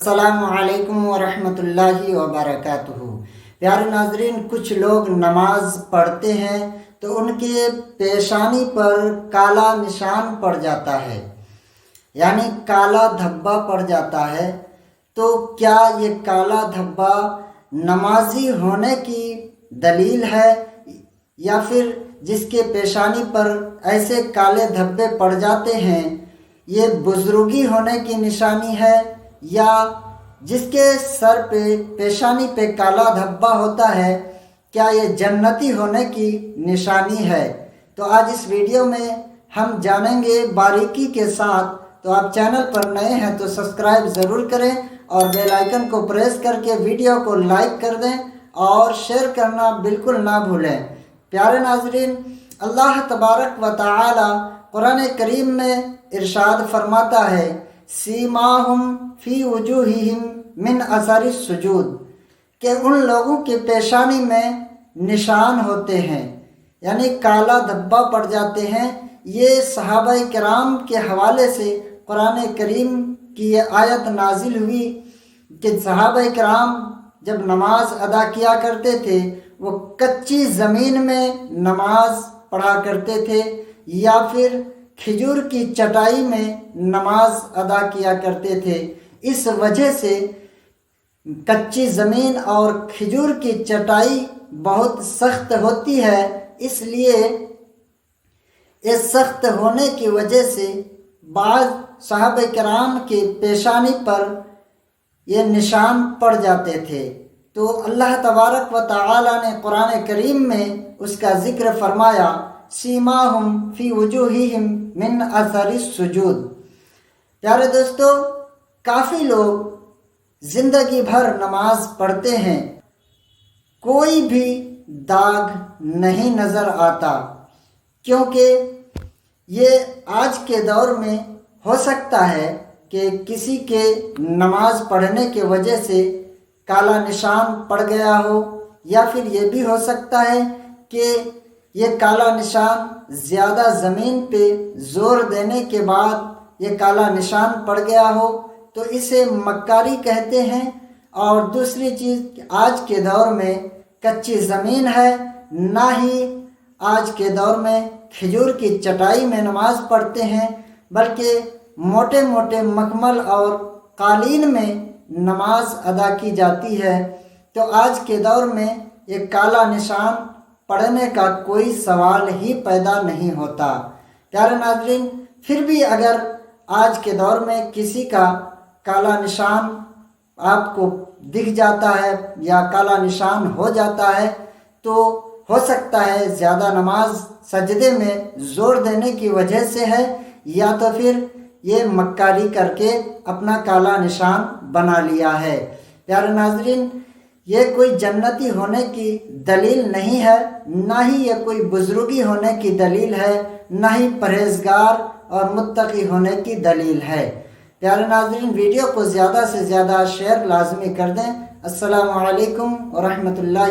السلام علیکم ورحمۃ اللہ وبرکاتہ۔ پیارے ناظرین، کچھ لوگ نماز پڑھتے ہیں تو ان کے پیشانی پر کالا نشان پڑ جاتا ہے، یعنی کالا دھبا پڑ جاتا ہے۔ تو کیا یہ کالا دھبا نمازی ہونے کی دلیل ہے، یا پھر جس کے پیشانی پر ایسے کالے دھبے پڑ جاتے ہیں یہ بزرگی ہونے کی نشانی ہے، یا جس کے سر پہ پیشانی پہ کالا دھبا ہوتا ہے کیا یہ جنتی ہونے کی نشانی ہے؟ تو آج اس ویڈیو میں ہم جانیں گے باریکی کے ساتھ۔ تو آپ چینل پر نئے ہیں تو سبسکرائب ضرور کریں اور بیل آئیکن کو پریس کر کے ویڈیو کو لائک کر دیں اور شیئر کرنا بالکل نہ بھولیں۔ پیارے ناظرین، اللہ تبارک و تعالی قرآن کریم میں ارشاد فرماتا ہے، سیماہم فی وجوہہم من اثر السجود، کہ ان لوگوں کی پیشانی میں نشان ہوتے ہیں، یعنی کالا دھبا پڑ جاتے ہیں۔ یہ صحابہ کرام کے حوالے سے قرآن کریم کی یہ آیت نازل ہوئی کہ صحابہ کرام جب نماز ادا کیا کرتے تھے وہ کچی زمین میں نماز پڑھا کرتے تھے، یا پھر کھجور کی چٹائی میں نماز ادا کیا کرتے تھے۔ اس وجہ سے کچی زمین اور کھجور کی چٹائی بہت سخت ہوتی ہے، اس لیے اس سخت ہونے کی وجہ سے بعض صحابہ کرام کے پیشانی پر یہ نشان پڑ جاتے تھے۔ تو اللہ تبارک و تعالی نے قرآن کریم میں اس کا ذکر فرمایا، سیماہم فی وجوہہم من اثر السجود۔ پیارے دوستو، کافی لوگ زندگی بھر نماز پڑھتے ہیں، کوئی بھی داغ نہیں نظر آتا، کیونکہ یہ آج کے دور میں ہو سکتا ہے کہ کسی کے نماز پڑھنے کی وجہ سے کالا نشان پڑ گیا ہو، یا پھر یہ بھی ہو سکتا ہے کہ یہ کالا نشان زیادہ زمین پہ زور دینے کے بعد یہ کالا نشان پڑ گیا ہو، تو اسے مکاری کہتے ہیں۔ اور دوسری چیز، آج کے دور میں کچی زمین ہے، نہ ہی آج کے دور میں کھجور کی چٹائی میں نماز پڑھتے ہیں، بلکہ موٹے موٹے مخمل اور قالین میں نماز ادا کی جاتی ہے۔ تو آج کے دور میں یہ کالا نشان پڑھنے کا کوئی سوال ہی پیدا نہیں ہوتا۔ پیارے ناظرین، پھر بھی اگر آج کے دور میں کسی کا کالا نشان آپ کو دکھ جاتا ہے یا کالا نشان ہو جاتا ہے تو ہو سکتا ہے زیادہ نماز سجدے میں زور دینے کی وجہ سے ہے، یا تو پھر یہ مکاری کر کے اپنا کالا نشان بنا لیا ہے۔ پیارے ناظرین، یہ کوئی جنتی ہونے کی دلیل نہیں ہے، نہ ہی یہ کوئی بزرگی ہونے کی دلیل ہے، نہ ہی پرہیزگار اور متقی ہونے کی دلیل ہے۔ پیارے ناظرین، ویڈیو کو زیادہ سے زیادہ شیئر لازمی کر دیں۔ السلام علیکم ورحمۃ اللہ